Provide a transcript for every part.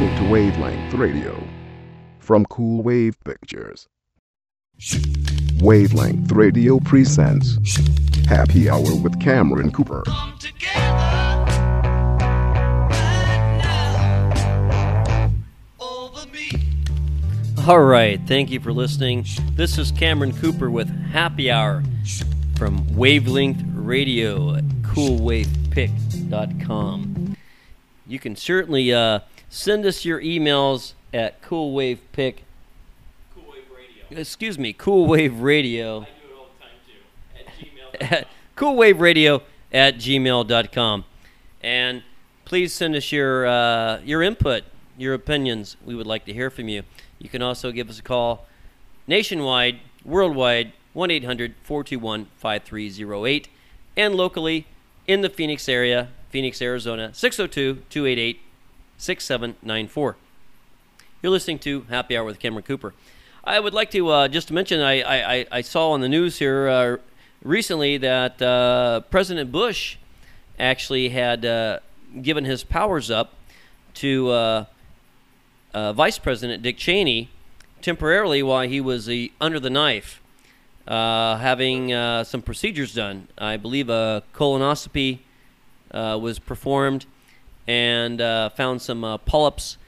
listening to Wavelength Radio from Cool Wave Pictures. Wavelength Radio presents Happy Hour with Cameron Cooper. All right, thank you for listening. This is Cameron Cooper with Happy Hour from Wavelength Radio at coolwavepic.com. You can certainly send us your emails at coolwaveradio. Excuse me, coolwaveradio. I do it all the time too. At coolwaveradio@gmail.com. And please send us your input, your opinions. We would like to hear from you. You can also give us a call nationwide, worldwide, 1-800-421-5308, and locally in the Phoenix area, Phoenix, Arizona, 602-288-6794. You're listening to Happy Hour with Cameron Cooper. I would like to just mention I saw on the news here recently that President Bush actually had given his powers up to Vice President Dick Cheney temporarily while he was under the knife, having some procedures done. I believe a colonoscopy was performed and found some polyps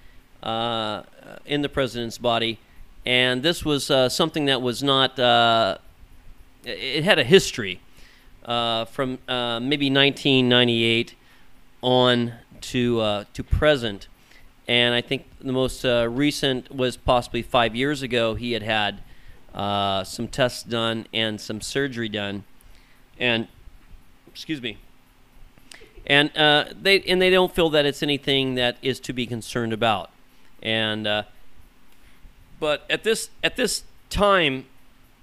in the president's body. And this was something that was not, it had a history from maybe 1998 on to present. And I think the most recent was possibly 5 years ago. He had some tests done and some surgery done. And, excuse me. And they don't feel that it's anything that is to be concerned about. And but at this time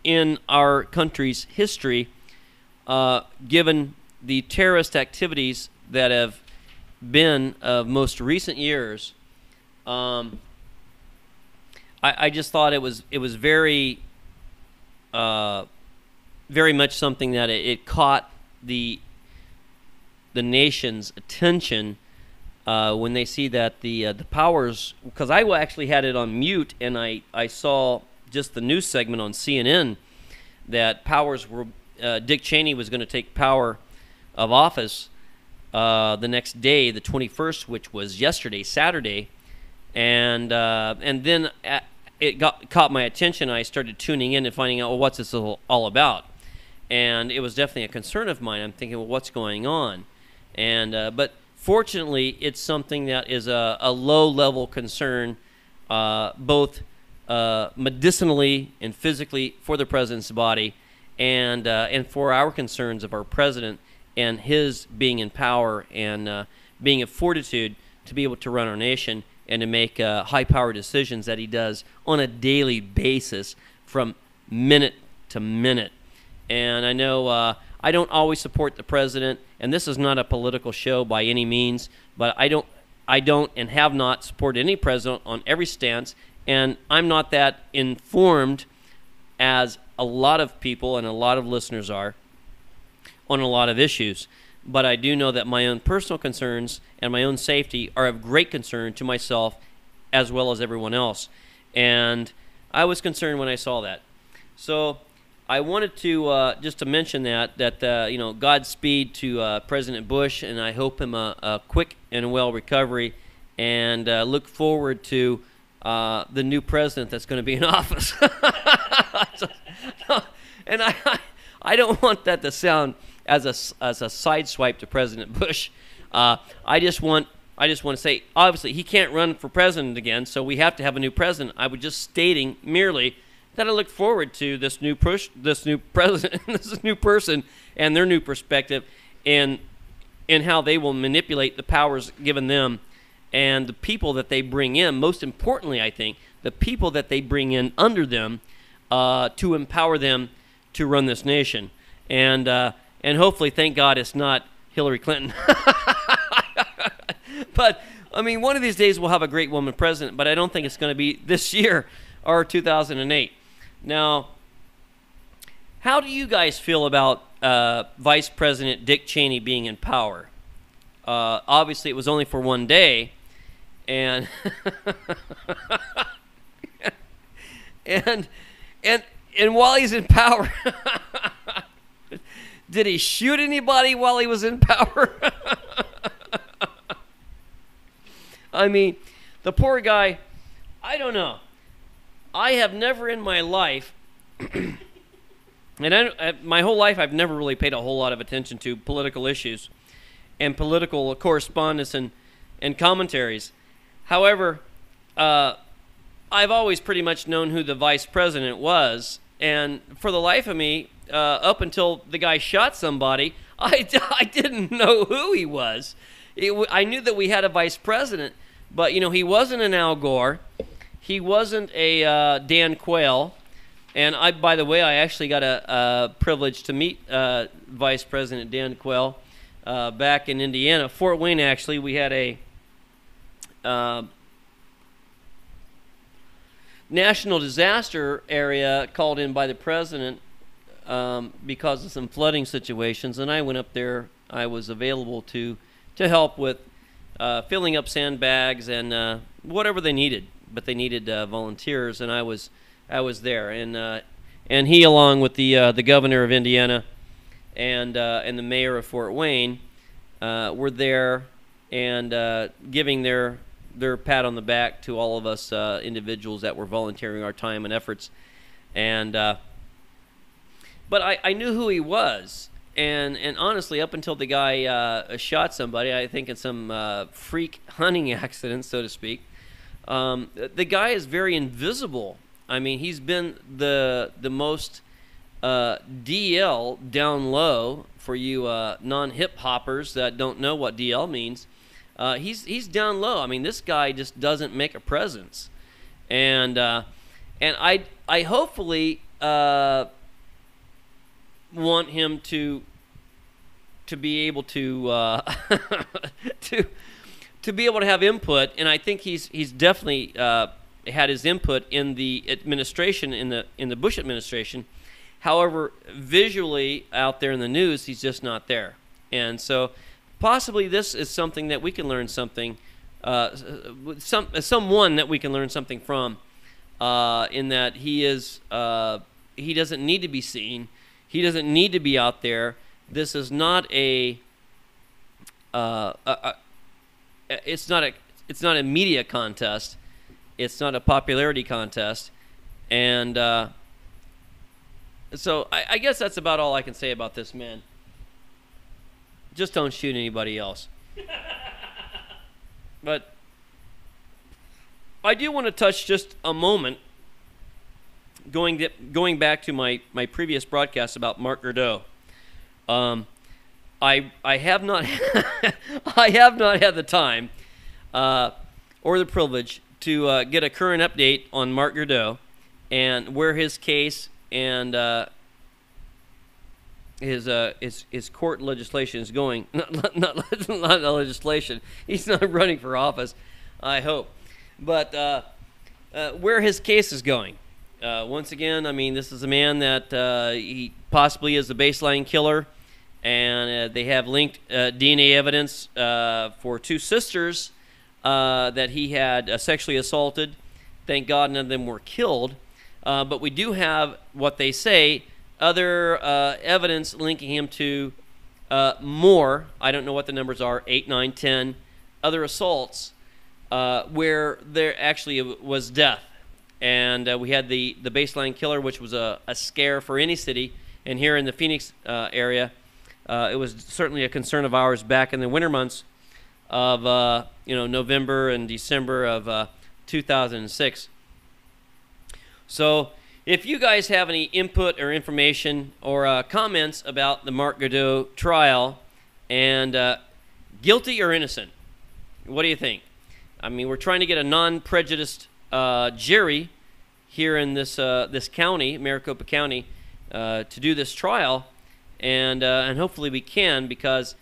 in our country's history, given the terrorist activities that have been of most recent years, I just thought it was very very much something that it caught the nation's attention when they see that the powers, because I actually had it on mute and I saw just the news segment on CNN that powers were Dick Cheney was going to take power of office the next day, the 21st, which was yesterday, Saturday, and then it caught my attention. I started tuning in and finding out, well, what's this all about? And it was definitely a concern of mine. I'm thinking, well, what's going on? And but fortunately, it's something that is a low-level concern, both medicinally and physically for the president's body, and for our concerns of our president and his being in power and being of fortitude to be able to run our nation and to make high-power decisions that he does on a daily basis from minute to minute. And I know I don't always support the president, and this is not a political show by any means, but I don't and have not supported any president on every stance, and I'm not that informed as a lot of people and a lot of listeners are on a lot of issues. But I do know that my own personal concerns and my own safety are of great concern to myself as well as everyone else. And I was concerned when I saw that. So I wanted to just to mention that Godspeed to President Bush, and I hope him a quick and well recovery, and look forward to the new president that's going to be in office. And I don't want that to sound as a sideswipe to President Bush. I just want to say, obviously, he can't run for president again, so we have to have a new president. I was just stating merely that I look forward to this new president, this new person, and their new perspective, and how they will manipulate the powers given them, and the people that they bring in. Most importantly, I think the people that they bring in under them to empower them to run this nation, and hopefully, thank God, it's not Hillary Clinton. But I mean, one of these days we'll have a great woman president, but I don't think it's going to be this year or 2008. Now, how do you guys feel about Vice President Dick Cheney being in power? Obviously, it was only for one day, and and and while he's in power, did he shoot anybody while he was in power? I mean, the poor guy, I don't know. I have never in my life, and my whole life I've never really paid a whole lot of attention to political issues and political correspondence and commentaries. However, I've always pretty much known who the vice president was, and for the life of me, up until the guy shot somebody, I didn't know who he was. I knew that we had a vice president, but he wasn't an Al Gore, he wasn't a Dan Quayle, and by the way, I actually got a privilege to meet Vice President Dan Quayle back in Indiana, Fort Wayne. Actually, we had a national disaster area called in by the president because of some flooding situations, and I went up there. I was available to help with filling up sandbags and whatever they needed, but they needed volunteers, and I was there, and he, along with the governor of Indiana and the mayor of Fort Wayne, were there and giving their pat on the back to all of us individuals that were volunteering our time and efforts, and but I knew who he was. And honestly, up until the guy shot somebody, I think in some freak hunting accident, so to speak, the guy is very invisible. I mean, he's been the most DL down low for you non-hip hoppers that don't know what DL means. He's down low. I mean, this guy just doesn't make a presence, and I hopefully want him to be able to to be able to have input, and I think he's definitely had his input in the administration, in the Bush administration. However, visually out there in the news, he's just not there, and so possibly this is something that we can learn something, someone that we can learn something from, in that he doesn't need to be seen. He doesn't need to be out there. This is not it's not a media contest. It's not a popularity contest, and so I guess that's about all I can say about this man. Just don't shoot anybody else. But I do want to touch just a moment, going back to my previous broadcast about Mark Gardeau. I have not I have not had the time or the privilege to get a current update on Mark Gardeau and where his case and his court legislation is going. Not legislation. He's not running for office, I hope, but where his case is going. Once again, I mean, this is a man that he possibly is the baseline killer, and they have linked DNA evidence for two sisters that he had sexually assaulted. Thank God none of them were killed, but we do have what they say, other evidence linking him to more, I don't know what the numbers are, 8, 9, 10, other assaults where there actually was death. And we had the baseline killer, which was a scare for any city. And here in the Phoenix area, it was certainly a concern of ours back in the winter months of November and December of 2006. So if you guys have any input or information or comments about the Mark Gardeau trial and guilty or innocent, what do you think? I mean, we're trying to get a non-prejudiced jury here in this county, Maricopa County, to do this trial, and hopefully we can, because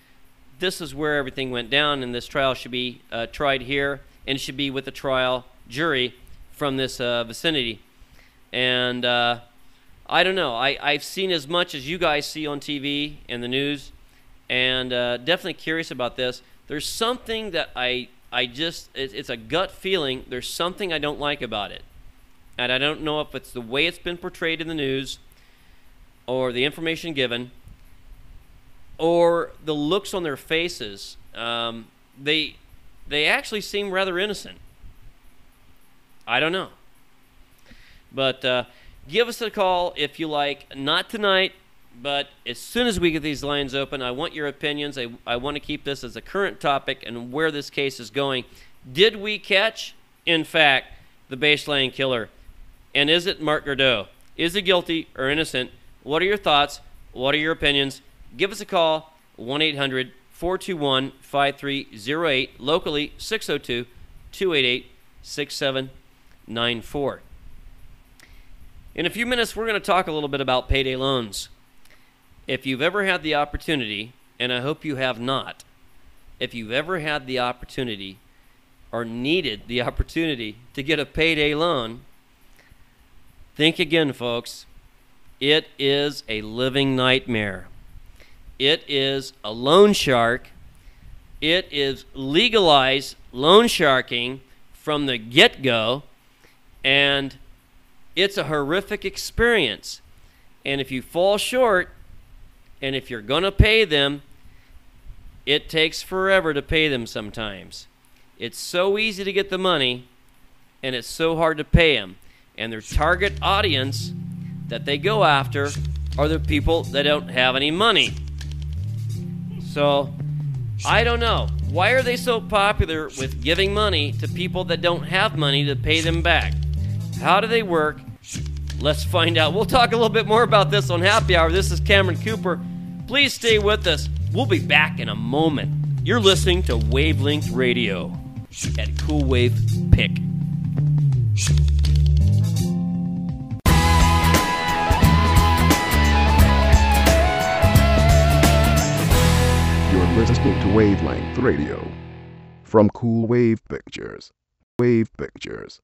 this is where everything went down, and this trial should be tried here, and it should be with a trial jury from this vicinity. And I don't know. I've seen as much as you guys see on TV and the news, and definitely curious about this. There's something that I it's a gut feeling. There's something I don't like about it. And I don't know if it's the way it's been portrayed in the news or the information given or the looks on their faces. They actually seem rather innocent. I don't know. But give us a call if you like. Not tonight, but as soon as we get these lines open, I want your opinions. I want to keep this as a current topic and where this case is going. Did we catch, in fact, the baseline killer? And is it Marc Gardeau? Is he guilty or innocent? What are your thoughts? What are your opinions? Give us a call, 1-800-421-5308, locally 602-288-6794. In a few minutes, we're going to talk a little bit about payday loans. If you've ever had the opportunity, and I hope you have not, if you've ever had the opportunity or needed the opportunity to get a payday loan, think again, folks. It is a living nightmare. It is a loan shark. It is legalized loan sharking from the get-go, and it's a horrific experience. And if you fall short, and if you're going to pay them, it takes forever to pay them sometimes. It's so easy to get the money, and it's so hard to pay them. And their target audience that they go after are the people that don't have any money. So, I don't know. Why are they so popular with giving money to people that don't have money to pay them back? How do they work? Let's find out. We'll talk a little bit more about this on Happy Hour. This is Cameron Cooper. Please stay with us. We'll be back in a moment. You're listening to Wavelength Radio at Cool Wave Pick. You're listening to Wavelength Radio from Cool Wave Pictures. Wave Pictures.